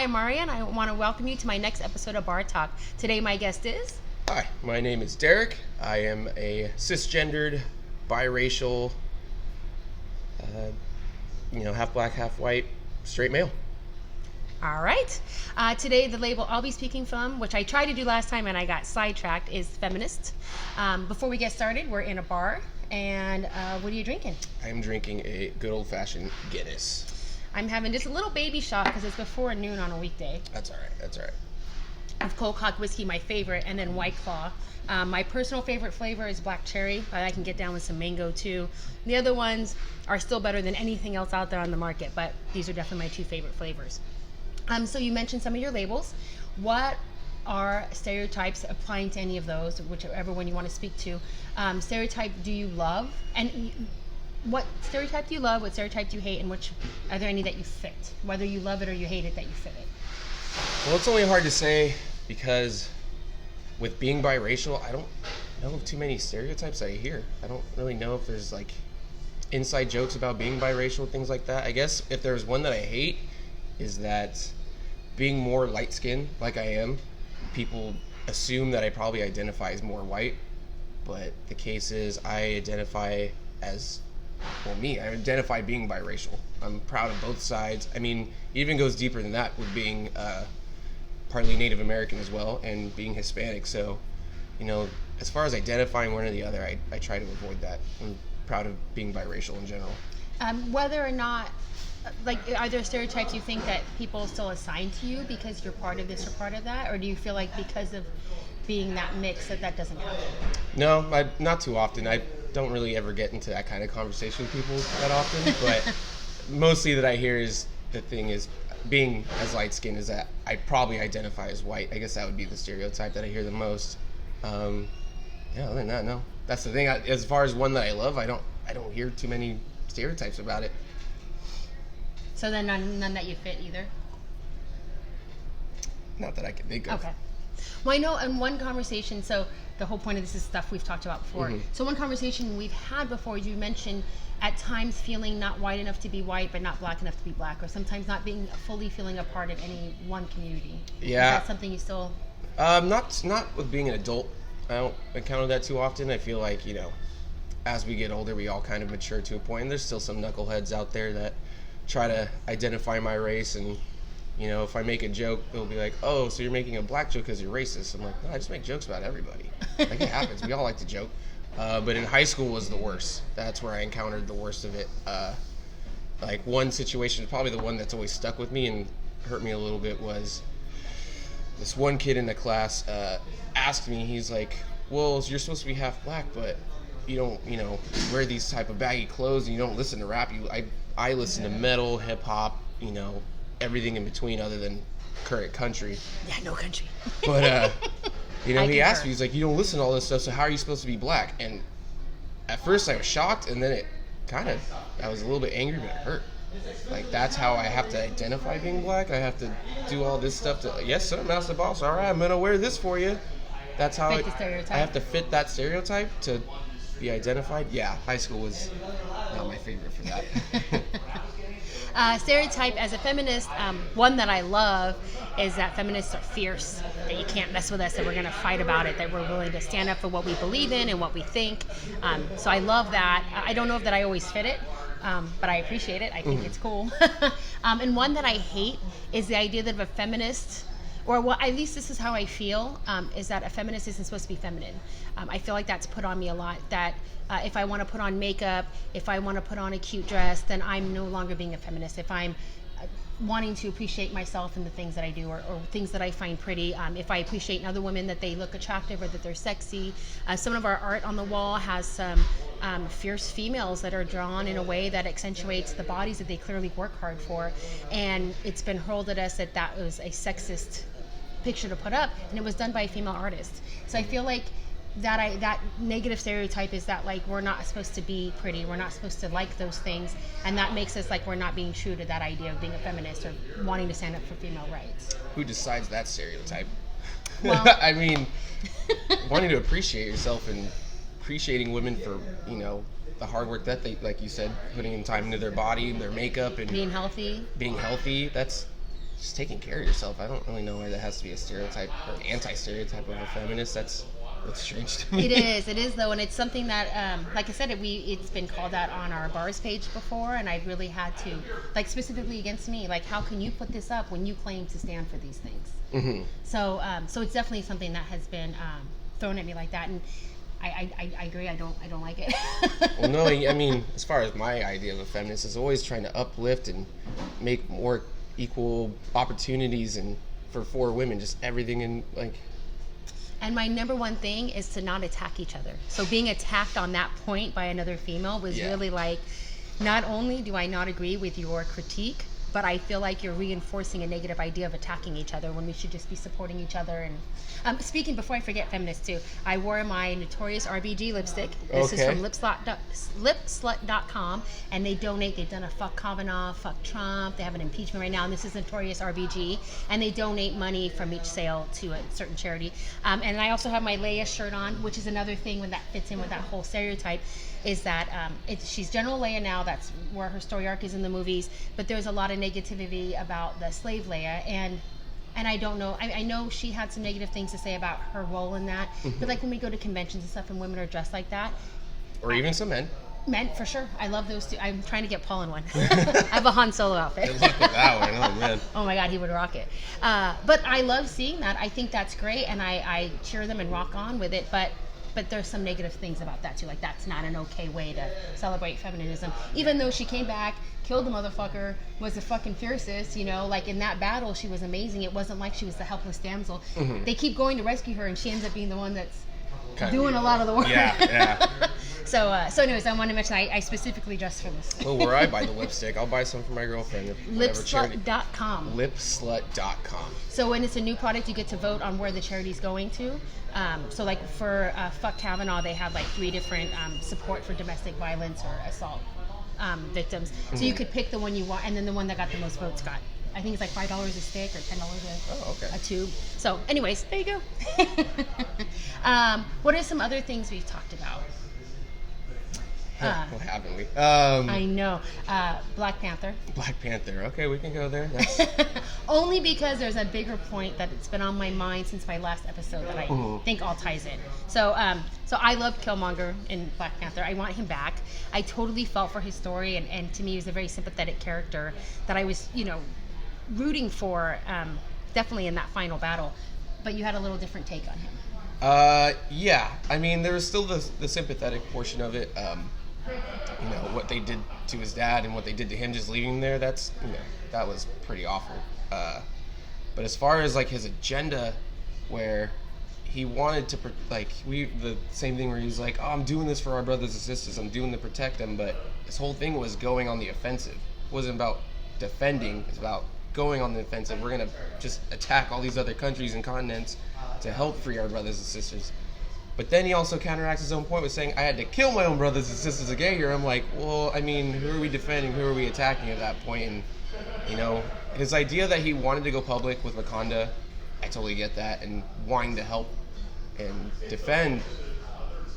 I'm Marya, and I want to welcome you to my next episode of Bar Talk. Today, my guest is... Hi, my name is Derick. I am a cisgendered, biracial, half black, half white, straight male. All right. Today, the label I'll be speaking from, which I tried to do last time and I got sidetracked, is feminist. Before we get started, we're in a bar, and what are you drinking? I'm drinking a good old-fashioned Guinness. I'm having just a little baby shot because it's before noon on a weekday. That's all right. Of cold hot whiskey, my favorite, and then White Claw. My personal favorite flavor is black cherry, but I can get down with some mango too. The other ones are still better than anything else out there on the market, but these are definitely my two favorite flavors. So you mentioned some of your labels. What are stereotypes applying to any of those, whichever one you want to speak to? Stereotype do you love? And what stereotype do you love? What stereotype do you hate? And which are there any that you fit? Whether you love it or you hate it, that you fit it. Well, it's only hard to say because with being biracial, I don't know of too many stereotypes I hear. I don't really know if there's like inside jokes about being biracial, things like that. I guess if there's one that I hate is that being more light-skinned like I am, people assume that I probably identify as more white, but the case is I identify as... I identify being biracial. I'm proud of both sides. I mean, it even goes deeper than that with being partly Native American as well and being Hispanic. So, as far as identifying one or the other, I try to avoid that. I'm proud of being biracial in general. Whether or not, are there stereotypes you think that people still assign to you because you're part of this or part of that? Or do you feel like because of being that mix that doesn't happen? No, not too often. I don't really ever get into that kind of conversation with people that often, but mostly that I hear is the thing is being as light-skinned is that I probably identify as white. I guess that would be the stereotype that I hear the most. Other than that, no. That's the thing. As far as one that I love, I don't hear too many stereotypes about it. So then none that you fit either? Not that I can think of. Okay. Well, I know in one conversation, so the whole point of this is stuff we've talked about before. Mm-hmm. So one conversation we've had before, you mentioned at times feeling not white enough to be white, but not black enough to be black, or sometimes not being fully feeling a part of any one community. Yeah. Is that something you still... Not with being an adult. I don't encounter that too often. I feel like, as we get older, we all kind of mature to a point, and there's still some knuckleheads out there that try to identify my race, and if I make a joke, they'll be like, oh, so you're making a black joke because you're racist. I'm like, no, I just make jokes about everybody. Like, it happens. We all like to joke. But in high school was the worst. That's where I encountered the worst of it. One situation, probably the one that's always stuck with me and hurt me a little bit, was this one kid in the class asked me, he's like, well, you're supposed to be half black, but you don't, wear these type of baggy clothes and you don't listen to rap. I listen to metal, hip-hop, everything in between other than current country. Yeah, no country. But, he asked me, he's like, you don't listen to all this stuff, so how are you supposed to be black? And at first I was shocked, and then I was a little bit angry, but it hurt. Like, that's how I have to identify being black. I have to do all this stuff to, yes, sir, master boss, all right, I'm going to wear this for you. That's how the stereotype. I have to fit that stereotype to be identified. Yeah, high school was not my favorite for that. Stereotype as a feminist, one that I love is that feminists are fierce, that you can't mess with us, that we're going to fight about it, that we're willing to stand up for what we believe in and what we think. So I love that. I don't know if that I always fit it, but I appreciate it. I think it's cool. And one that I hate is the idea that a feminist, or at least this is how I feel, is that a feminist isn't supposed to be feminine. I feel like that's put on me a lot, that if I want to put on makeup, if I want to put on a cute dress, then I'm no longer being a feminist. If I'm wanting to appreciate myself and the things that I do, or things that I find pretty, if I appreciate in other women that they look attractive or that they're sexy. Some of our art on the wall has some fierce females that are drawn in a way that accentuates the bodies that they clearly work hard for, and it's been hurled at us that was a sexist picture to put up, and it was done by a female artist. So I feel like that negative stereotype is that, like, we're not supposed to be pretty, we're not supposed to like those things, and that makes us like we're not being true to that idea of being a feminist or wanting to stand up for female rights. Who decides that stereotype? Well, I mean, wanting to appreciate yourself and appreciating women for, the hard work that they, like you said, putting in time into their body and their makeup and being healthy. That's just taking care of yourself. I don't really know why that has to be a stereotype or anti-stereotype of a feminist. That's strange to me. It is though, and it's something that, like I said, it's been called out on our bars page before, and I really had to, like, specifically against me, like, how can you put this up when you claim to stand for these things? Mm-hmm. So it's definitely something that has been thrown at me like that, and I agree. I don't like it. Well, no, I mean, as far as my idea of a feminist is always trying to uplift and make more equal opportunities and for women, just everything in like. And my number one thing is to not attack each other. So being attacked on that point by another female was really like, not only do I not agree with your critique, but I feel like you're reinforcing a negative idea of attacking each other when we should just be supporting each other. And speaking, before I forget, feminist too, I wore my Notorious RBG lipstick. This is from lipslut.com, and they donate. They've done a fuck Kavanaugh, fuck Trump. They have an impeachment right now, and this is Notorious RBG, and they donate money from each sale to a certain charity. And I also have my Leia shirt on, which is another thing when that fits in with that whole stereotype. Is that she's General Leia now, that's where her story arc is in the movies, but there's a lot of negativity about the slave Leia, and I don't know, I know she had some negative things to say about her role in that, but like when we go to conventions and stuff and women are dressed like that. Or even some men. Men, for sure. I love those too. I'm trying to get Paul in one. I have a Han Solo outfit. Good luck with that one, oh man. Oh my God, he would rock it. But I love seeing that. I think that's great, and I cheer them and rock on with it, but there's some negative things about that too. Like, that's not an okay way to celebrate feminism. Even though she came back, killed the motherfucker, was the fucking fiercest, you know, like in that battle, she was amazing. It wasn't like she was the helpless damsel. Mm-hmm. They keep going to rescue her, and she ends up being the one that's doing a lot of the work. Yeah. So anyways, I want to mention I specifically dressed for this. Well, where I buy the lipstick, I'll buy some for my girlfriend. Lipslut.com. Lipslut.com. So when it's a new product, you get to vote on where the charity's going to. So like for Fuck Kavanaugh, they have like 3 different support for domestic violence or assault victims. Mm-hmm. So you could pick the one you want, and then the one that got the most votes got. I think it's like $5 a stick or $10 a tube. So anyways, there you go. What are some other things we've talked about? What haven't we? I know. Black Panther. Black Panther. Okay, we can go there. Only because there's a bigger point that it's been on my mind since my last episode that I think all ties in. So I love Killmonger in Black Panther. I want him back. I totally felt for his story, and to me, he was a very sympathetic character that I was, rooting for, definitely in that final battle. But you had a little different take on him. Yeah. I mean, there was still the sympathetic portion of it. What they did to his dad and what they did to him just leaving him there, that was pretty awful. But as far as like his agenda, where he wanted to the same thing where he was like, oh, I'm doing this for our brothers and sisters, I'm doing to protect them, but his whole thing was going on the offensive. It wasn't about defending, it's about going on the offensive. We're gonna just attack all these other countries and continents to help free our brothers and sisters. But then he also counteracts his own point with saying, I had to kill my own brothers and sisters to get here. I'm like, well, I mean, who are we defending? Who are we attacking at that point? And, his idea that he wanted to go public with Wakanda, I totally get that. And wanting to help and defend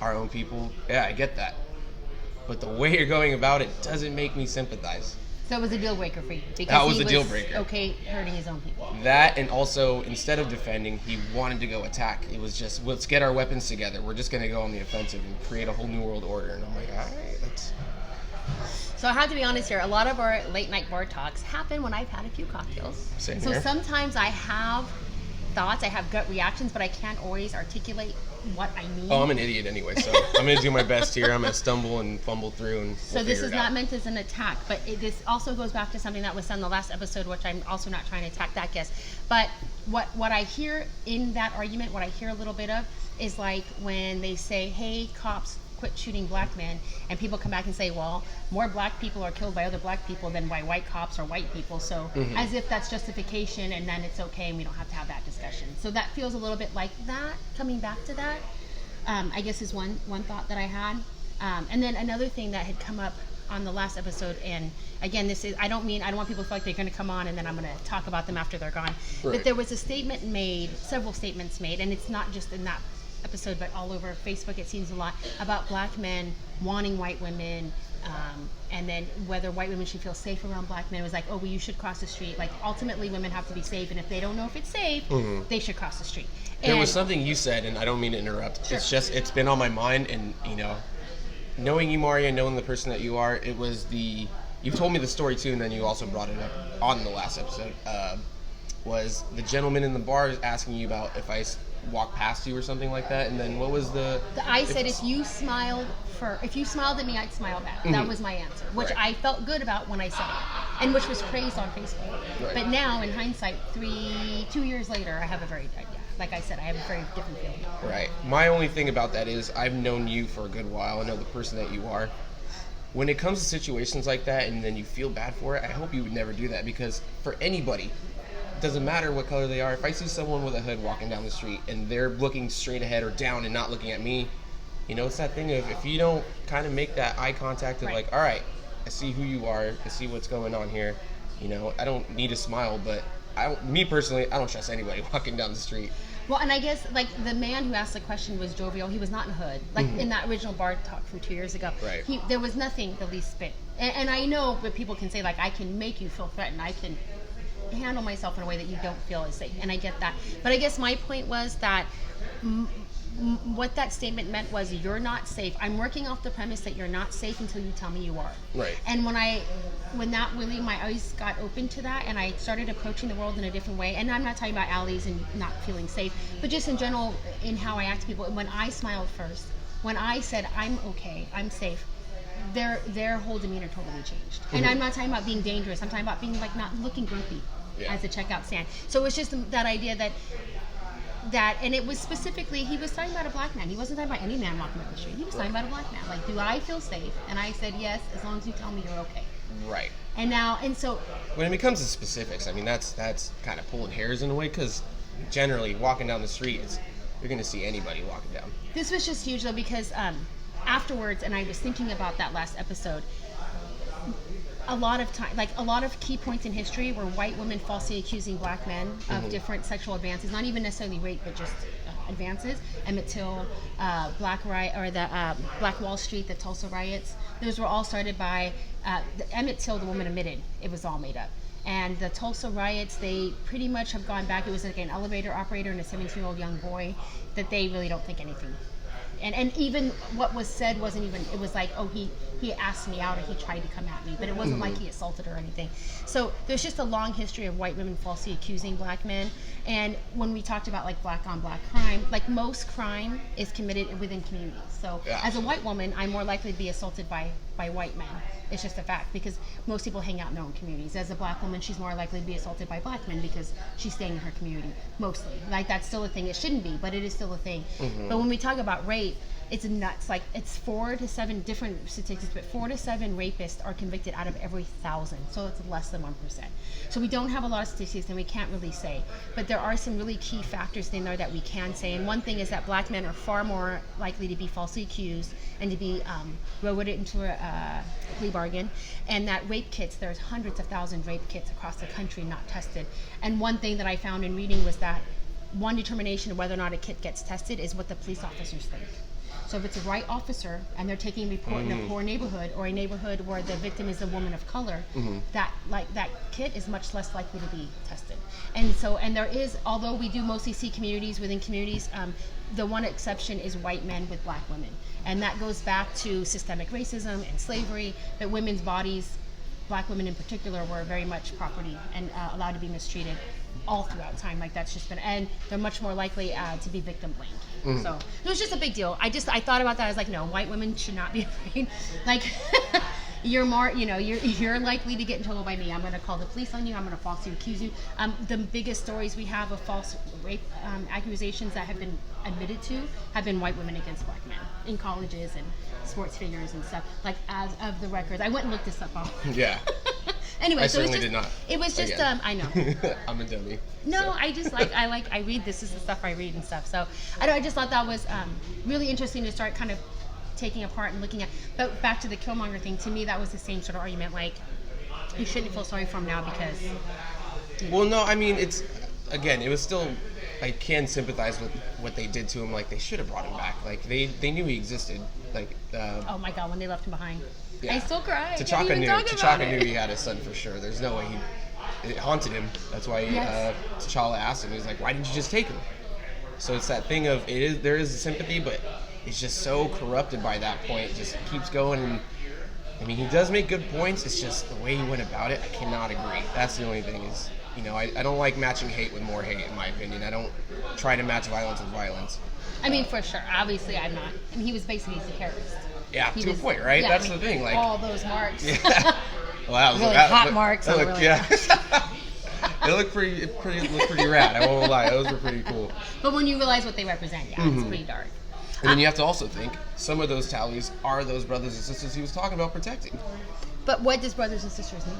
our own people, yeah, I get that. But the way you're going about it doesn't make me sympathize. So it was a deal breaker for you? Because that was a deal breaker. Okay, hurting his own people. That, and also, instead of defending, he wanted to go attack. It was just, let's get our weapons together. We're just going to go on the offensive and create a whole new world order. And I'm like, all right, let's... So I have to be honest here. A lot of our late night bar talks happen when I've had a few cocktails. Same so here. Sometimes I have thoughts, I have gut reactions, but I can't always articulate what I mean. Oh, I'm an idiot anyway, so I'm going to do my best here. I'm going to stumble and fumble through, and so this is not meant as an attack, but this also goes back to something that was said in the last episode, which I'm also not trying to attack that guest. But what I hear in that argument, what I hear a little bit of, is like when they say, hey, cops, quit shooting black men, and people come back and say, well, more black people are killed by other black people than by white cops or white people, so as if that's justification, and then it's okay and we don't have to have that discussion. So that feels a little bit like that, coming back to that, I guess is one thought that I had. And then another thing that had come up on the last episode, and again, I don't want people to feel like they're going to come on and then I'm going to talk about them after they're gone, right. But there was a statement made, several statements made, and it's not just in that episode, but all over Facebook it seems a lot, about black men wanting white women, And then whether white women should feel safe around black men, it was like, oh, well, you should cross the street. Like, ultimately, women have to be safe, and if they don't know if it's safe, they should cross the street. There was something you said, and I don't mean to interrupt. Sure. It's been on my mind, and knowing you, Marya, knowing the person that you are, you've told me the story too, and then you also brought it up on the last episode. Was the gentleman in the bar asking you about if I walked past you or something like that, and then what was I said if you smiled at me, I'd smile back. That was my answer, which Right. I felt good about when I said it, and which was praised on Facebook. Right. But now, in hindsight, 2 years later, I have a very, like I said, I have a very different feeling. Right. My only thing about that is I've known you for a good while. I know the person that you are. When it comes to situations like that and then you feel bad for it, I hope you would never do that, because for anybody, it doesn't matter what color they are. If I see someone with a hood walking down the street and they're looking straight ahead or down and not looking at me, it's that thing of if you don't kind of make that eye contact of Right. like, all right, I see who you are, I see what's going on here. I don't need a smile, but me personally, I don't trust anybody walking down the street. Well, and I guess, like, the man who asked the question was jovial. He was not in a hood. Like, in that original bar talk from 2 years ago. Right. There was nothing the least bit. And I know that people can say, like, I can make you feel threatened. I can handle myself in a way that you don't feel is safe. And I get that. But I guess my point was that what that statement meant was, you're not safe. I'm working off the premise that you're not safe until you tell me you are. Right. And when that really, my eyes got open to that, and I started approaching the world in a different way. And I'm not talking about alleys and not feeling safe, but just in general in how I act to people. And when I smiled first, when I said I'm okay, I'm safe, their whole demeanor totally changed. And I'm not talking about being dangerous. I'm talking about being like not looking grumpy as a checkout stand. So it was just that idea that, and it was specifically, he was talking about a black man. He wasn't talking about any man walking up the street. He was talking about a black man. Like, do I feel safe? And I said, yes, as long as you tell me you're okay. Right. And so When it comes to specifics, I mean, that's kind of pulling hairs in a way, because generally walking down the street, you're going to see anybody walking down. this was just huge, though, because afterwards, and I was thinking about that last episode, a lot of time, like a lot of key points in history were white women falsely accusing black men of different sexual advances, not even necessarily rape, but just advances. Emmett Till, Black Wall Street, the Tulsa riots. Those were all started by Emmett Till. The woman admitted it was all made up. And the Tulsa riots, they pretty much have gone back. It was like an elevator operator and a 17-year-old young boy that they really don't think anything. And even what was said wasn't even, it was like, oh, he asked me out or he tried to come at me, but it wasn't like he assaulted her or anything. So there's just a long history of white women falsely accusing black men. And when we talked about like black on black crime, like most crime is committed within communities. So as a white woman, I'm more likely to be assaulted by white men. It's just a fact, because most people hang out in their own communities. As a black woman, she's more likely to be assaulted by black men because she's staying in her community, mostly. Like, that's still a thing. It shouldn't be, but it is still a thing. But when we talk about rape, it's nuts. Like, it's 4 to 7 different statistics, but 4 to 7 rapists are convicted out of every 1,000. So it's less than 1%. So we don't have a lot of statistics, and we can't really say. But there are some really key factors in there that we can say. And one thing is that black men are far more likely to be falsely accused and to be voted into a plea bargain. And that rape kits, there's hundreds of thousands rape kits across the country not tested. And one thing that I found in reading was that one determination of whether or not a kit gets tested is what the police officers think. So if it's a white officer and they're taking a report in a poor neighborhood, or a neighborhood where the victim is a woman of color, that kit is much less likely to be tested. And there is, although we do mostly see communities within communities, the one exception is white men with black women. And that goes back to systemic racism and slavery, that women's bodies, black women in particular, were very much property and allowed to be mistreated all throughout time. Like, that's just been, and they're much more likely to be victim blamed. So it was just a big deal. I thought about that. I was like, no, white women should not be afraid. Like, you're more, you're likely to get in trouble by me. I'm going to call the police on you. I'm going to falsely accuse you. The biggest stories we have of false rape accusations that have been admitted to have been white women against black men in colleges and sports figures and stuff. Like, as of the records, I went and looked this up all. Yeah. Anyway, I so certainly did not. It was just, Again. I know. I'm a dummy. No, so. I read, this is the stuff I read and stuff. So I just thought that was really interesting to start kind of taking apart and looking at. But back to the Killmonger thing, to me that was the same sort of argument. Like, you shouldn't feel sorry for him now because. Well, no, I mean, it was still can sympathize with what they did to him. Like, they should have brought him back. Like, they knew he existed. Like, Oh my God, when they left him behind. yeah. I still cry. T'Chaka knew he had a son for sure. There's no way it haunted him. That's why T'Challa asked him. He was like, "Why didn't you just take him?" So it's that thing of there is a sympathy, but it's just so corrupted by that point. It just keeps going, and I mean, he does make good points. It's just the way he went about it. I cannot agree. That's the only thing is, I don't like matching hate with more hate, in my opinion. I don't try to match violence with violence. I mean, for sure. Obviously, I'm not. I mean, he was basically a terrorist. Yeah, to a point, right? Yeah, That's the thing. Like all those marks. Yeah. Well, that was really hot marks. That looked, yeah. It looked pretty rad. I won't lie. Those were pretty cool. But when you realize what they represent, it's pretty dark. And then you have to also think some of those tallies are those brothers and sisters he was talking about protecting. But what does brothers and sisters mean?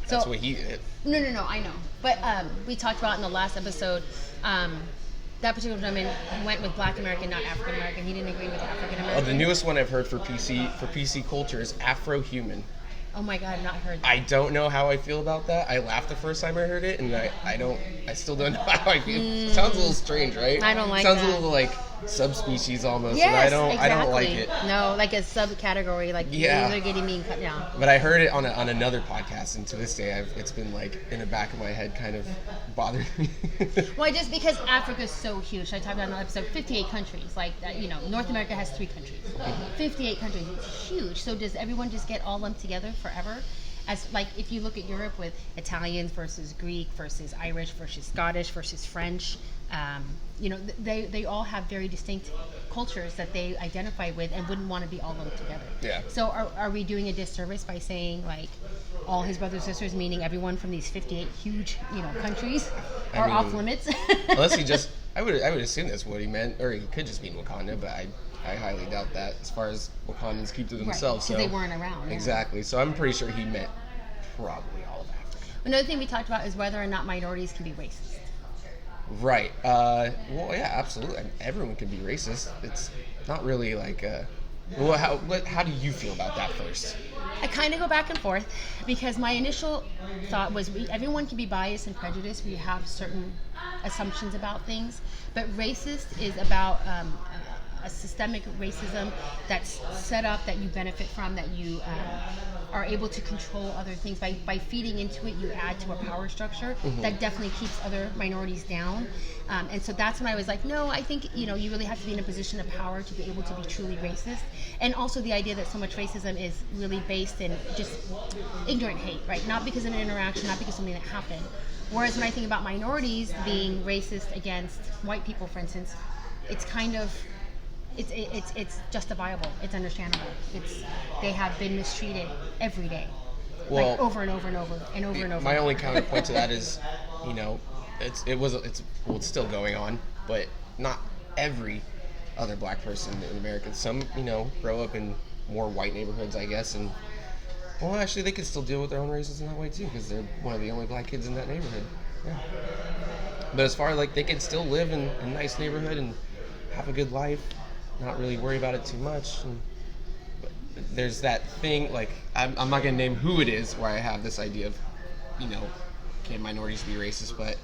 That's what he did. No, I know. But we talked about in the last episode, that particular gentleman went with Black American, not African American. He didn't agree with African American. Oh, the newest one I've heard for PC culture is Afro-human. Oh my God, I've not heard that. I don't know how I feel about that. I laughed the first time I heard it, and I still don't know how I feel. It sounds a little strange, right? I don't like Sounds that. a little like subspecies almost. Yes, and I don't exactly. like it. No, like a subcategory, like they're getting mean cut down. But I heard it on another podcast, and to this day, it's been like in the back of my head, kind of bothering me. Well, just because Africa's so huge, I talked about in another episode, 58 countries. Like, North America has 3 countries. 58 countries, it's huge. So does everyone just get all lumped together forever? As like, if you look at Europe with Italians versus Greek versus Irish versus Scottish versus French, they all have very distinct cultures that they identify with and wouldn't want to be all lumped together. Yeah. So are we doing a disservice by saying like all his brothers and sisters, meaning everyone from these 58 huge countries, are off limits? Unless he just, I would assume that's what he meant, or he could just mean Wakanda, but I highly doubt that. As far as Wakandans keep to themselves, so they weren't around. Yeah. Exactly. So I'm pretty sure he meant probably all of Africa. Another thing we talked about is whether or not minorities can be racist. Right. Well, yeah, absolutely. Everyone can be racist. It's not really like. Well, how do you feel about that first? I kind of go back and forth because my initial thought was everyone can be biased and prejudiced. We have certain assumptions about things, but racist is about a systemic racism that's set up that you benefit from, that you are able to control other things by feeding into it. You add to a power structure that definitely keeps other minorities down, and so that's when I was like, no, I think you really have to be in a position of power to be able to be truly racist. And also the idea that so much racism is really based in just ignorant hate, right? Not because of an interaction, not because of something that happened. Whereas when I think about minorities being racist against white people, for instance, it's kind of it's justifiable. It's understandable. They have been mistreated every day, well, like over and over and over and over and over. My only counterpoint to that is, it's still going on, but not every other black person in America. Some grow up in more white neighborhoods, I guess, and well, actually, they could still deal with their own racism that way too, because they're one of the only black kids in that neighborhood. Yeah. But as far as they can still live in a nice neighborhood and have a good life. Not really worry about it too much. But there's that thing, I'm not going to name who it is, where I have this idea of, can minorities be racist? But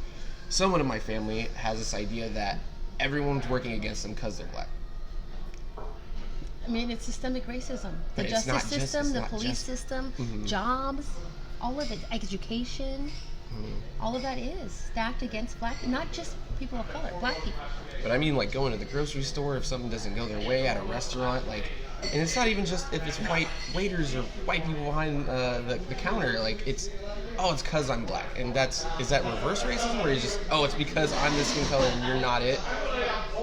someone in my family has this idea that everyone's working against them because they're black. I mean, it's systemic racism. The But justice system, the police system, jobs, all of it, education, all of that is stacked against not just people of color, black people. But I mean, going to the grocery store, if something doesn't go their way at a restaurant, and it's not even just if it's white waiters or white people behind the counter, it's because I'm black. And is that reverse racism, where it's just, it's because I'm this skin color and you're not it?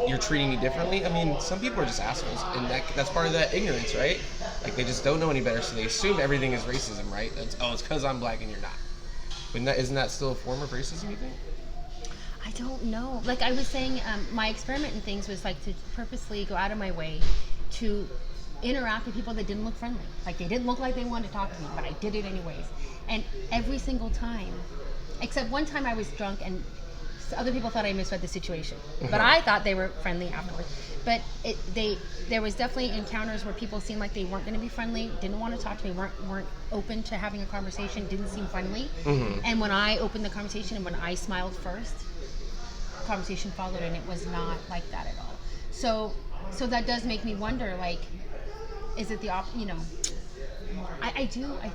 You're treating me differently? I mean, some people are just assholes, and that's part of that ignorance, right? They just don't know any better, so they assume everything is racism, right? It's because I'm black and you're not. But isn't that still a form of racism, you think? I don't know. Like I was saying, my experiment in things was to purposely go out of my way to interact with people that didn't look friendly. They didn't look like they wanted to talk to me, but I did it anyways. And every single time, except one time I was drunk and other people thought I misread the situation. But I thought they were friendly afterwards. But there was definitely encounters where people seemed like they weren't going to be friendly, didn't want to talk to me, weren't open to having a conversation, didn't seem friendly. And when I opened the conversation and when I smiled first, conversation followed, and it was not like that at all. So that does make me wonder, like, is it the I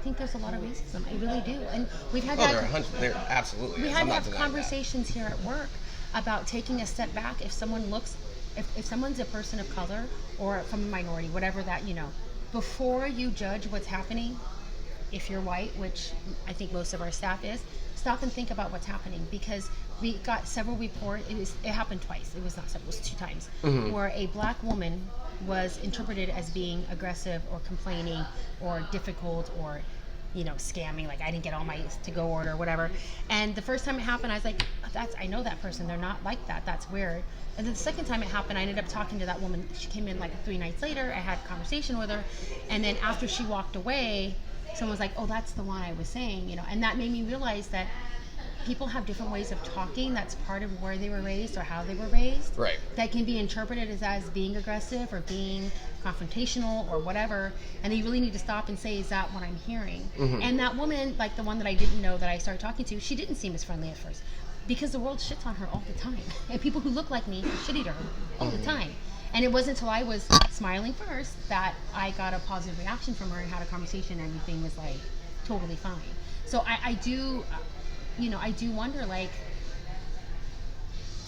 think there's a lot of racism. I really do. And we've had there absolutely we is. had I'm to not have denying conversations here at work about taking a step back. If someone's a person of color or from a minority, whatever that, before you judge what's happening, if you're white, which I think most of our staff is, stop and think about what's happening, because we got several reports. It happened twice. It was not several. It was 2 times, where a black woman was interpreted as being aggressive or complaining or difficult or, scamming. Like, I didn't get all my to-go order or whatever. And the first time it happened, I was like, I know that person. They're not like that. That's weird. And then the second time it happened, I ended up talking to that woman. She came in like 3 nights later. I had a conversation with her, and then after she walked away, someone was like, oh, that's the one I was saying, and that made me realize that people have different ways of talking. That's part of where they were raised or how they were raised. Right. That can be interpreted as being aggressive or being confrontational or whatever. And you really need to stop and say, is that what I'm hearing? And that woman, like the one that I didn't know that I started talking to, she didn't seem as friendly at first, because the world shits on her all the time. And people who look like me shitty to her all the time. And it wasn't until I was smiling first that I got a positive reaction from her and had a conversation, and everything was like totally fine. So I do wonder, like,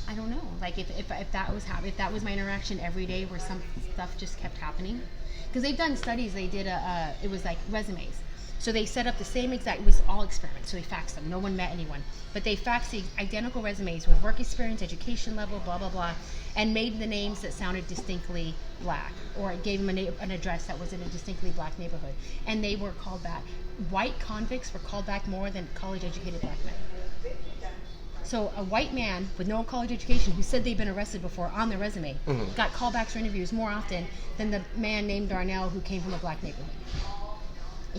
I don't know, like if that was my interaction every day, where some stuff just kept happening, because they've done studies. They did it was like resumes. So they set up the same exact, it was all experiments. So they faxed them. No one met anyone, but they faxed the identical resumes with work experience, education level, blah, blah, blah, and made the names that sounded distinctly black, or gave them an address that was in a distinctly black neighborhood. And they were called back. White convicts were called back more than college-educated black men. So a white man with no college education who said they'd been arrested before on their resume got callbacks for interviews more often than the man named Darnell who came from a black neighborhood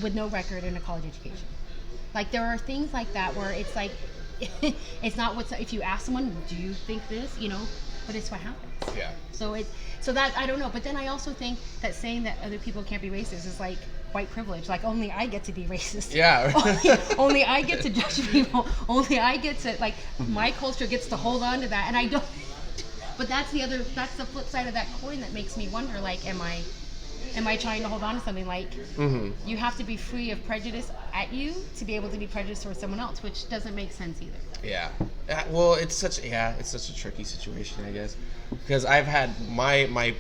with no record and a college education. Like, there are things like that where it's like, it's not if you ask someone, do you think this, but it's what happens. Yeah. So that, I don't know. But then I also think that saying that other people can't be racist is like white privilege. Like, only I get to be racist. Yeah. only I get to judge people. Only I get to, like, my culture gets to hold on to that, and I don't. But that's the flip side of that coin that makes me wonder, like, am I trying to hold on to something? Like, you have to be free of prejudice at you to be able to be prejudiced towards someone else, which doesn't make sense either. Yeah. Well, it's such a tricky situation, I guess, because I've had my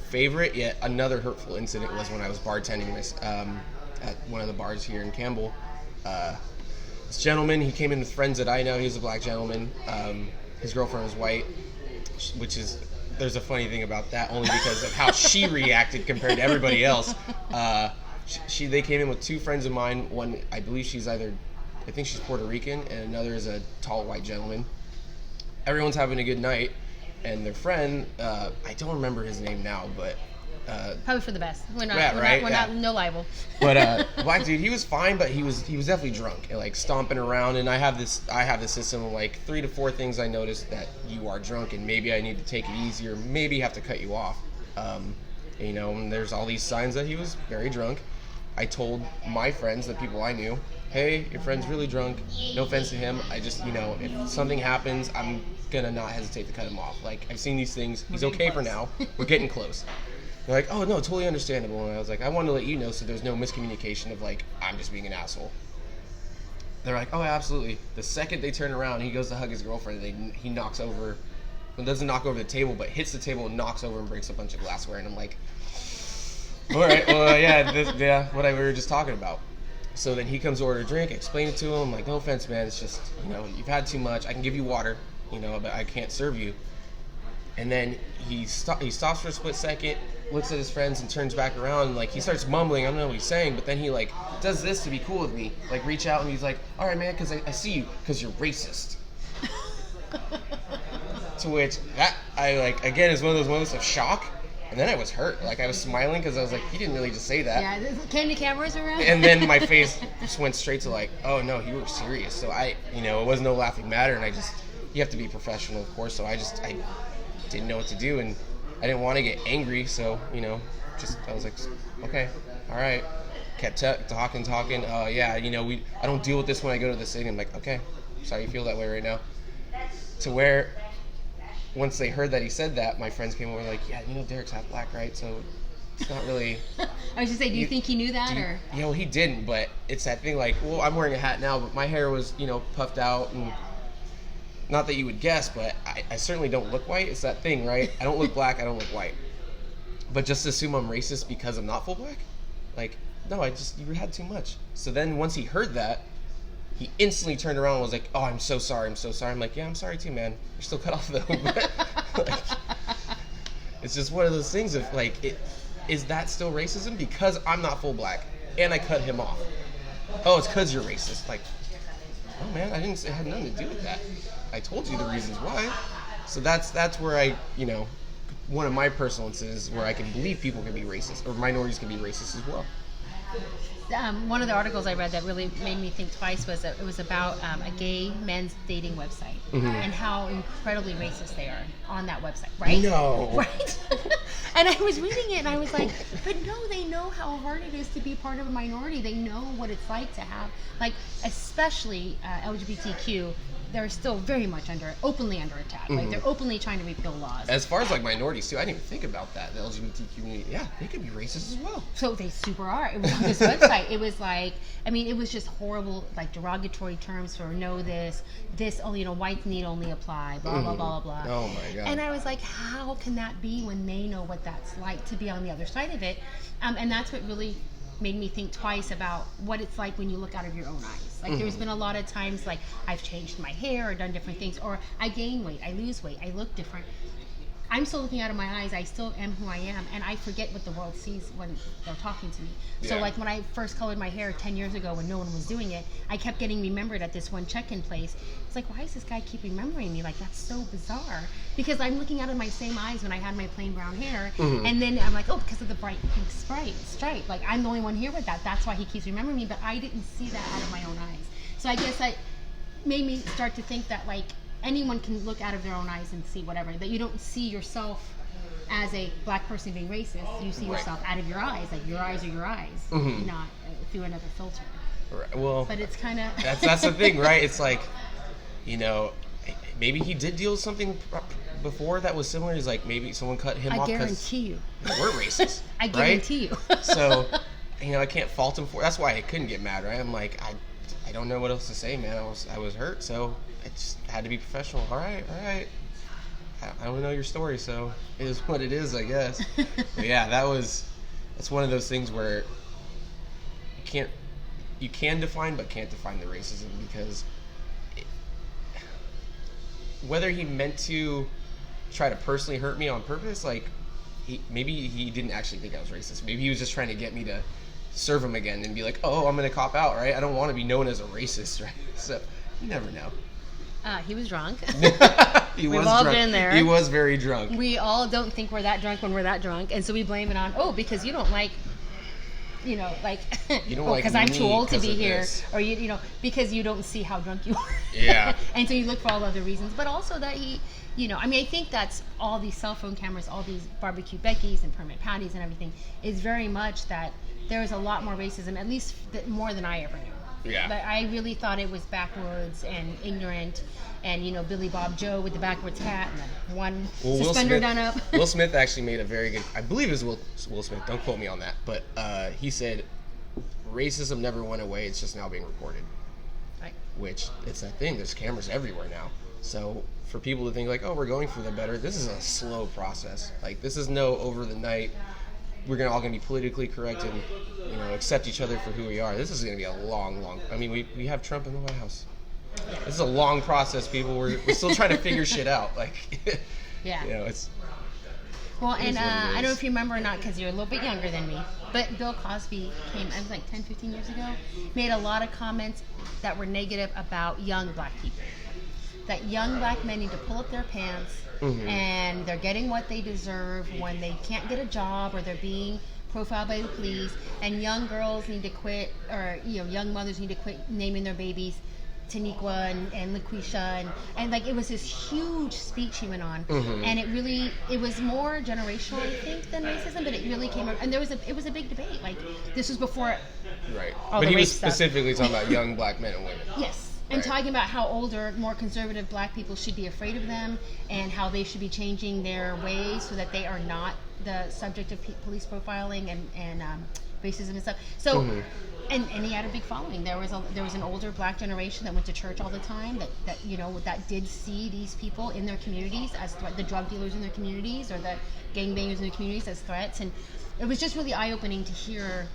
favorite yet another hurtful incident was when I was bartending at one of the bars here in Campbell. This gentleman, he came in with friends that I know. He was a black gentleman. His girlfriend was white, which is, there's a funny thing about that, only because of how she reacted compared to everybody else. They came in with 2 friends of mine. One, I believe I think she's Puerto Rican, and another is a tall white gentleman. Everyone's having a good night, and their friend, I don't remember his name now, but probably for the best. We're not no libel. But black dude, he was fine, but he was definitely drunk and like stomping around. And I have this system of like 3 to 4 things I noticed that you are drunk, and maybe I need to take it easy, or maybe have to cut you off. And there's all these signs that he was very drunk. I told my friends, the people I knew, hey, your friend's really drunk. No offense to him. I just, if something happens, I'm gonna not hesitate to cut him off. Like, I've seen these things. He's okay for now. We're getting close. They're like, oh, no, totally understandable. And I was like, I wanted to let you know so there's no miscommunication of, like, I'm just being an asshole. They're like, oh, absolutely. The second they turn around, he goes to hug his girlfriend, he knocks over, well, doesn't knock over the table, but hits the table and knocks over and breaks a bunch of glassware. And I'm like, all right, well, what we were just talking about. So then he comes to order a drink, I explain it to him, I'm like, no offense, man, it's just, you've had too much. I can give you water, but I can't serve you. And then he stops for a split second, looks at his friends, and turns back around, and like he starts mumbling. I don't know what he's saying, but then he like does this to be cool with me, like reach out, and he's like, all right, man, because I see you, because you're racist. To which that I like, again, is one of those moments of shock. And then I was hurt. Like, I was smiling because I was like, he didn't really just say that. Yeah, candy cameras around. And then my face just went straight to like, oh no, you were serious. So it was no laughing matter, and you have to be professional, of course. So I didn't know what to do, and I didn't want to get angry. So I was like, okay, all right. Kept talking. Yeah, I don't deal with this when I go to the city. I'm like, okay, sorry you feel that way right now. To where once they heard that he said that, my friends came over like, yeah, Derick's half black, right? So it's not really. I was just saying, do you think he knew that, or? He didn't, but it's that thing like, well, I'm wearing a hat now, but my hair was, puffed out, and not that you would guess, but I certainly don't look white. It's that thing, right? I don't look black, I don't look white. But just assume I'm racist because I'm not full black? Like, no, you had too much. So then once he heard that, he instantly turned around and was like, oh, I'm so sorry. I'm like, yeah, I'm sorry too, man. You're still cut off though. But, like, it's just one of those things of like, is that still racism? Because I'm not full black and I cut him off. Oh, it's because you're racist. Like, oh man, it had nothing to do with that. I told you the reasons why. So that's where one of my personal instances where I can believe people can be racist or minorities can be racist as well. One of the articles I read that really made me think twice was that it was about a gay men's dating website and how incredibly racist they are on that website, right? No. Right? And I was reading it and I was like, but no, they know how hard it is to be part of a minority. They know what it's like to have, like, especially LGBTQ, they're still very much openly under attack. Like, they're openly trying to repeal laws. As far as like minorities too, I didn't even think about that. The LGBT community, yeah, they could be racist as well. So they super are. It was on this website. It was like, it was just horrible, like derogatory terms for this, white need only apply, blah, blah, blah, blah, blah. Oh my God. And I was like, how can that be when they know what that's like to be on the other side of it? And that's what really made me think twice about what it's like when you look out of your own eyes. Like, there's been a lot of times, like, I've changed my hair or done different things, or I gain weight, I lose weight, I look different. I'm still looking out of my eyes. I still am who I am, and I forget what the world sees when they're talking to me. So, like, when I first colored my hair 10 years ago when no one was doing it, I kept getting remembered at this one check-in place. It's like, why does this guy keep remembering me? Like, that's so bizarre. Because I'm looking out of my same eyes when I had my plain brown hair, and then I'm like, oh, because of the bright pink stripe. Like, I'm the only one here with that. That's why he keeps remembering me, but I didn't see that out of my own eyes. So I guess that made me start to think that, like, anyone can look out of their own eyes and see whatever. That you don't see yourself as a black person being racist. You see yourself out of your eyes. Like, your eyes are your eyes, not through another filter. Right. Well, but it's kind of that's the thing, right? It's like, maybe he did deal with something before that was similar. He's like, maybe someone cut him off. I guarantee you. We're racist. I guarantee you. So, I can't fault him for. That's why I couldn't get mad, right? I'm like, I don't know what else to say, man. I was hurt, so I just had to be professional. All right. I don't know your story, so it is what it is, I guess. But yeah, that's one of those things where you can define but can't define the racism, because whether he meant to try to personally hurt me on purpose, like maybe he didn't actually think I was racist. Maybe he was just trying to get me to serve him again and be like, oh, I'm gonna cop out, right? I don't want to be known as a racist, right? So you never know. He was drunk. We've all been there. He was very drunk. We all don't think we're that drunk when we're that drunk, and so we blame it on, because you don't like, you don't like because I'm too old to be here, this. Or because you don't see how drunk you are. Yeah. And so you look for all other reasons, but also that he, I think that's all these cell phone cameras, all these barbecue Beckys and permit Patties and everything is very much that there is a lot more racism, at least more than I ever knew. Yeah. But I really thought it was backwards and ignorant, and Billy Bob Joe with the backwards hat and the one suspender done up. Will Smith actually made a very good. I believe it was Will Smith. Don't quote me on that, but he said, "Racism never went away. It's just now being recorded." Right. Which it's that thing. There's cameras everywhere now. So for people to think like, "Oh, we're going for the better," this is a slow process. Like, this is no over the night. We're all gonna be politically correct and accept each other for who we are. This is gonna be a long. I mean, we have Trump in the White House. This is a long process, people. We're still trying to figure shit out. Like, yeah. It's. Well, and I don't know if you remember or not, because you're a little bit younger than me, but Bill Cosby came, I was like 10, 15 years ago, made a lot of comments that were negative about young black people. That young black men need to pull up their pants, and they're getting what they deserve when they can't get a job or they're being profiled by the police, and young girls need to quit, or young mothers need to quit naming their babies Taniqua and LaQuisha, and like, it was this huge speech he went on, and it was more generational, I think, than racism, but it really came up, and it was a big debate. Like, this was before right, all but the he was race stuff. specifically talking about young black men and women. Yes. And talking about how older, more conservative black people should be afraid of them, and how they should be changing their ways so that they are not the subject of police profiling and racism and stuff. So, and he had a big following. There was an older black generation that went to church all the time, that did see these people in their communities as the drug dealers in their communities or the gangbangers in their communities as threats. And it was just really eye-opening to hear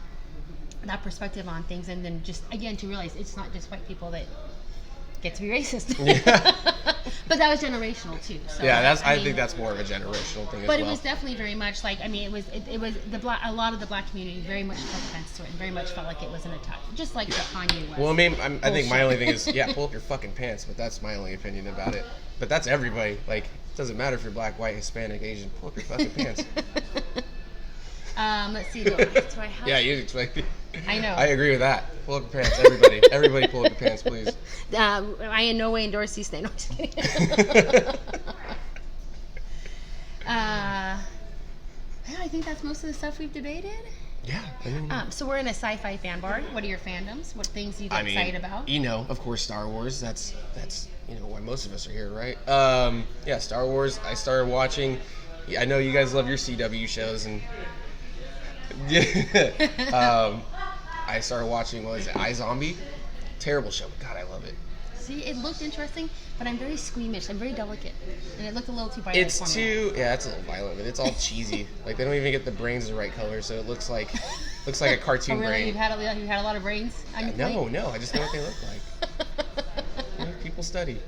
that perspective on things, and then just again to realize it's not just white people that get to be racist. Yeah. But that was generational too. So yeah, I think that's more of a generational thing. But it was definitely very much like, it was a lot of the black community very much took offense to it and very much felt like it was an attack, just like the Kanye West. Well, I think my only thing is pull up your fucking pants, but that's my only opinion about it. But that's everybody. Like, it doesn't matter if you're black, white, Hispanic, Asian. Pull up your fucking pants. Let's see. Do I have? Yeah, you explain. I know. I agree with that. Pull up your pants, everybody. Everybody, pull up your pants, please. I in no way endorse these things. No, I'm just kidding. Yeah, I think that's most of the stuff we've debated. Yeah. So we're in a sci-fi fan bar. What are your fandoms? What things you get excited about? Of course, Star Wars. That's why most of us are here, right? Yeah, Star Wars. I started watching. I know you guys love your CW shows, and I started watching, what was it, iZombie? Terrible show, but God, I love it. See, it looked interesting, but I'm very squeamish. I'm very delicate, and it looked a little too violent. It's it's a little violent, but it's all cheesy. Like, they don't even get the brains the right color, so it looks like a cartoon brain. You've had a lot of brains on your plate? No, I just know what they look like. People study.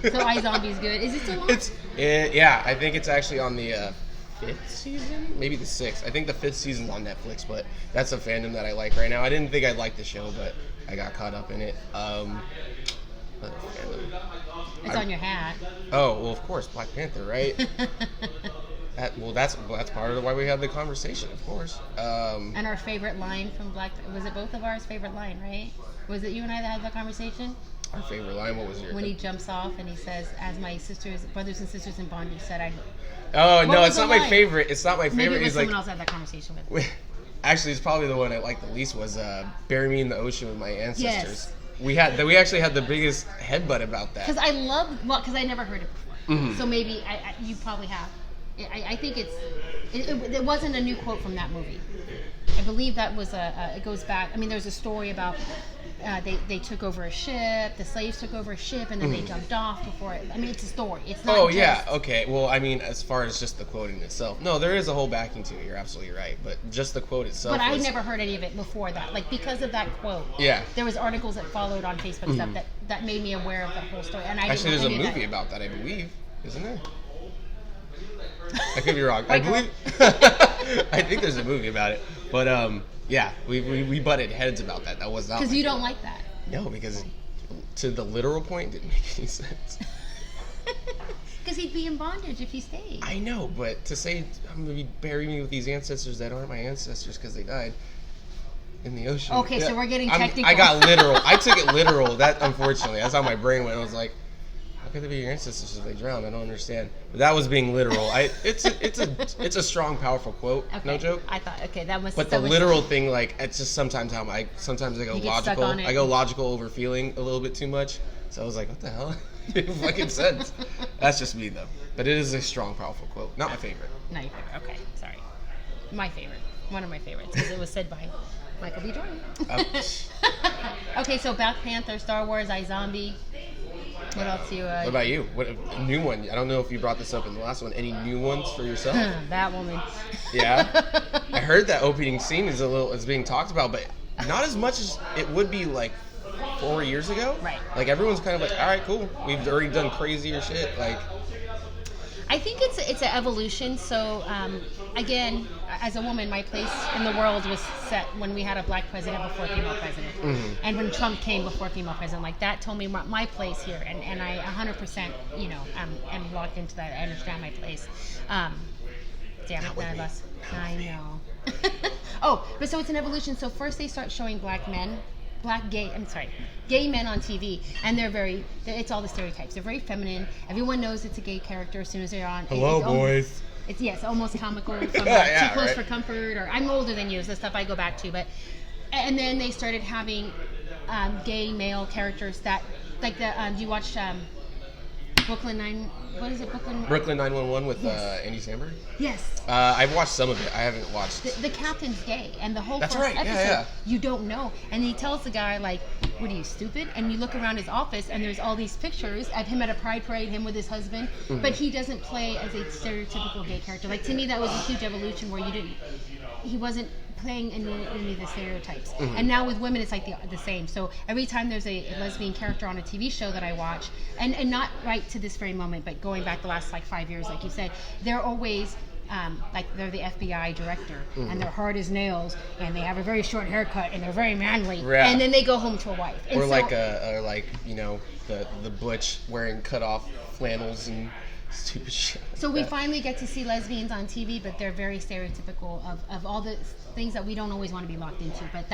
So iZombie's good. Is it still on? Yeah, I think it's actually on the 5th season, maybe the 6th. I think the 5th season's on Netflix, but that's a fandom that I like right now. I didn't think I'd like the show, but I got caught up in it. It's on your hat. Oh, well, of course, Black Panther, right? That's part of why we had the conversation, of course. And our favorite line from was it both of ours favorite line, right? Was it you and I that had that conversation? Our favorite line, what was yours? When he jumps off and he says, "As my brothers and sisters in bondage said, I." Oh no, it's not my favorite. It's not my favorite. Maybe it was someone else I had that conveation with. Actually, it's probably the one I liked the least was "Bury me in the ocean with my ancestors." Yes. We actually had the biggest headbutt about that. Because I never heard it before. Mm-hmm. So maybe you probably have. I think it wasn't a new quote from that movie. I believe that was it goes back. I mean, there's a story about they took over a ship. The slaves took over a ship, and then they jumped off before it. I mean, it's a story. It's not. Oh yeah, okay. Well, I mean, as far as just the quote in itself, no, there is a whole backing to it. You're absolutely right, but just the quote itself. But I never heard any of it before that. Like, because of that quote. Yeah. There was articles that followed on Facebook stuff that made me aware of the whole story. And actually, there's a movie about that, I believe, isn't there? I could be wrong. I believe. I think there's a movie about it, but yeah, we butted heads about that. That was not because you don't like that. No, because to the literal point didn't make any sense. Because he'd be in bondage if he stayed. I know, but to say I'm gonna bury me with these ancestors that aren't my ancestors because they died in the ocean. Okay, so we're getting technical. I got literal. I took it literal. That unfortunately, that's how my brain went. I was like, how could they be your ancestors if they drowned? I don't understand. But that was being literal. It's a strong, powerful quote. Okay. No joke. I thought that must. But the literal thing, like, it's just sometimes how I go logical. I go logical over feeling a little bit too much. So I was like, what the hell? It makes fucking sense. That's just me though. But it is a strong, powerful quote. Not my favorite. Not your favorite. Okay, sorry. My favorite. One of my favorites because it was said by Michael B. Jordan. Okay, so Black Panther, Star Wars, iZombie. What else you? What about you? What a new one? I don't know if you brought this up in the last one. Any new ones for yourself? Batwoman. Yeah, I heard that opening scene is being talked about, but not as much as it would be like 4 years ago. Right. Like everyone's kind of like, all right, cool. We've already done crazier shit. Like, I think it's an evolution. So again, as a woman, my place in the world was set when we had a black president before female president, and when Trump came before female president. Like that told me my place here, and I 100% am locked into that. I understand my place. Damn it, none of us. I know. Oh, but so it's an evolution. So first they start showing gay men on TV, and it's all the stereotypes. They're very feminine. Everyone knows it's a gay character as soon as they're on. Hello, boys. It's almost comical from Too Close for Comfort, or I'm older than you, so the stuff I go back to. And then they started having gay male characters that Like the do you watch Brooklyn Nine? What is it, Brooklyn 911 with Yes. Andy Samberg. Yes. I've watched some of it. I haven't watched. The captain's gay, and the whole That's first right, yeah, episode, yeah. you don't know. And he tells the guy, like, what are you, stupid? And you look around his office, and there's all these pictures of him at a pride parade, him with his husband, but he doesn't play as a stereotypical gay character. Like, to me, that was a huge evolution where he wasn't playing any of the stereotypes. And now with women, it's like the same. So every time there's a lesbian character on a TV show that I watch, and not right to this very moment, but going back the last like 5 years, like you said, they're always like they're the FBI director, and they're hard as nails, and they have a very short haircut, and they're very manly, Yeah. and then they go home to a wife. And Or so, like you know the butch wearing cut off flannels and stupid shit. So we finally get to see lesbians on TV, but they're very stereotypical of all the things that we don't always want to be locked into. But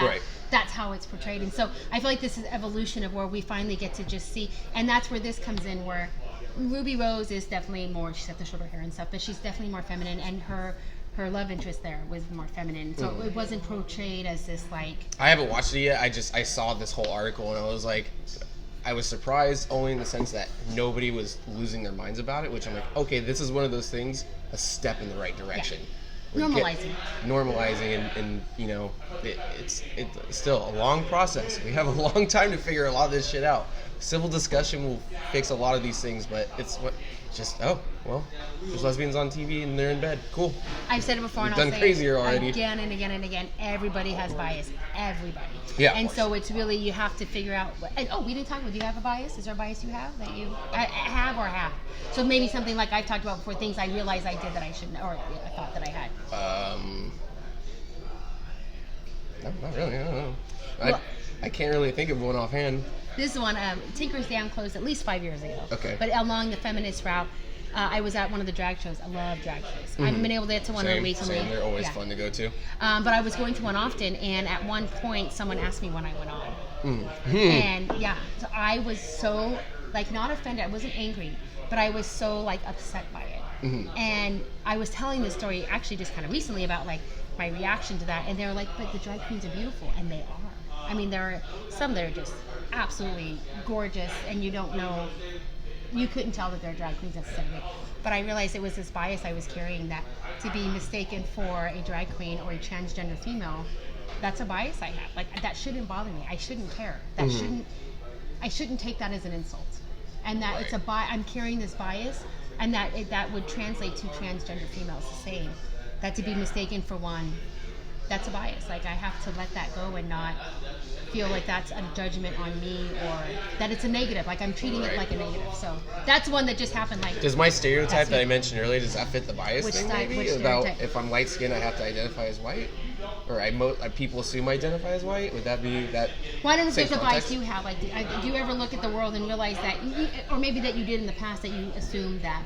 that's how it's portrayed. And so I feel like this is evolution of where we finally get to just see, and that's where this comes in, where Ruby Rose is definitely more, she's got the shorter hair and stuff, but she's definitely more feminine, and her love interest there was more feminine. So it wasn't portrayed as this like... I haven't watched it yet. I saw this whole article and I was like, I was surprised only in the sense that nobody was losing their minds about it, which I'm like, okay, this is one of those things, a step in the right direction. Normalizing and you know, it's still a long process. We have a long time to figure a lot of this shit out. Civil discussion will fix a lot of these things, but it's there's lesbians on TV and they're in bed. Cool. I've said it before, You've and I'll done say crazier it already. again and again and again. Everybody has bias. Everybody. Yeah. And so it's really, you have to figure out. And, we didn't talk about. Do you have a bias? Is there a bias you have that you have or have? So maybe something like I've talked about before, things I realized I did that I shouldn't, or I thought that I had. No, not really. I don't know. Well, I can't really think of one offhand. This one, Tinker's Down closed at least 5 years ago. Okay. But along the feminist route, I was at one of the drag shows. I love drag shows. I haven't been able to get to one recently. Same. They're always fun to go to. But I was going to one often, and at one point, someone asked me when I went on. And so I was so, like, not offended. I wasn't angry, but I was so, like, upset by it. And I was telling this story actually just kind of recently about, like, my reaction to that, and they were like, but the drag queens are beautiful, and they are. I mean, there are some that are just absolutely gorgeous, and you don't know, you couldn't tell that they're drag queens necessarily. But I realized it was this bias I was carrying, that to be mistaken for a drag queen or a transgender female, that's a bias I have. Like, that shouldn't bother me. I shouldn't care. That I shouldn't take that as an insult. And that it's I'm carrying this bias, and that would translate to transgender females the same. That to be mistaken for one, that's a bias. Like, I have to let that go and not feel like that's a judgment on me, or that it's a negative. Like, I'm treating it like a negative. So that's one that just happened. Like, does my stereotype that I mentioned earlier, does that fit the bias Which thing? side- Maybe which about stereotype? if I'm light skinned, I have to identify as white, or people assume I identify as white. Would that be that? well, I don't know same if it's a bias context? you have. Like, do you ever look at the world and realize that, or maybe that you did in the past, that you assumed that?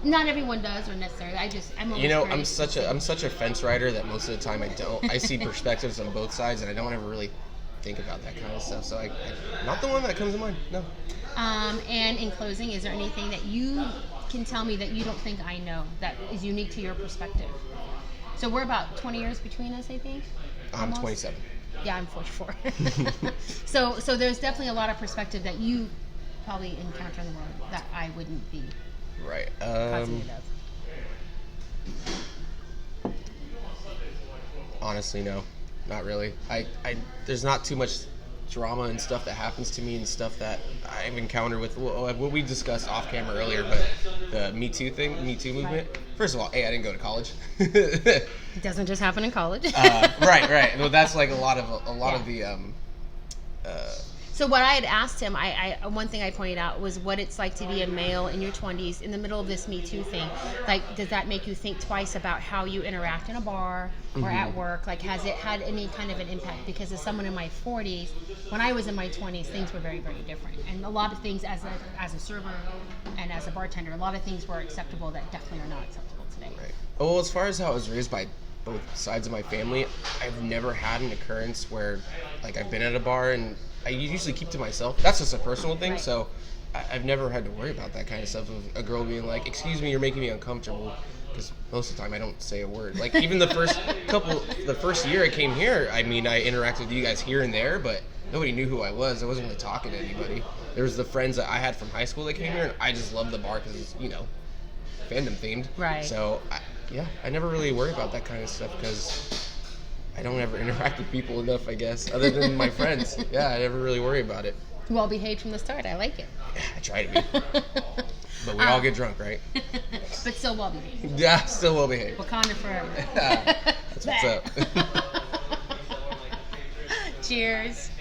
Not everyone does, or necessarily. I'm always You know, curious. I'm such a fence rider that most of the time I don't. I see perspectives on both sides, and I don't ever really think about that kind of stuff. So I not the one that comes to mind. No. And in closing, is there anything that you can tell me that you don't think I know that is unique to your perspective? So we're about 20 years between us, I think. I'm Almost? 27. Yeah, I'm 44. So there's definitely a lot of perspective that you probably encounter in the world that I wouldn't be Right. cognizant of. Honestly, no, not really. I there's not too much drama and stuff that happens to me and stuff that I've encountered with what we discussed off camera earlier, but the Me Too movement. Right. First of all, I didn't go to college. It doesn't just happen in college. Right. Well, that's like a lot of the So what I had asked him, I one thing I pointed out was what it's like to be a male in your 20s in the middle of this Me Too thing. Like, does that make you think twice about how you interact in a bar or at work? Like, has it had any kind of an impact? Because as someone in my 40s, when I was in my 20s, things were very, very different. And a lot of things as a server and as a bartender, a lot of things were acceptable that definitely are not acceptable today. Right. Well, as far as how I was raised by both sides of my family, I've never had an occurrence where, like, I've been at a bar and I usually keep to myself. That's just a personal thing, Right. So I've never had to worry about that kind of stuff of a girl being like, "Excuse me, you're making me uncomfortable," because most of the time I don't say a word. Like, even the first year I came here, I mean, I interacted with you guys here and there, but nobody knew who I was. I wasn't really talking to anybody. There was the friends that I had from high school that came here, and I just loved the bar because it's, you know, fandom themed. Right. So, I never really worry about that kind of stuff because I don't ever interact with people enough, I guess, other than my friends. Yeah, I never really worry about it. Well behaved from the start. I like it. Yeah, I try to be. But we all get drunk, right? But still well behaved. Yeah, still well behaved. Wakanda forever. Yeah, that's what's up. Cheers.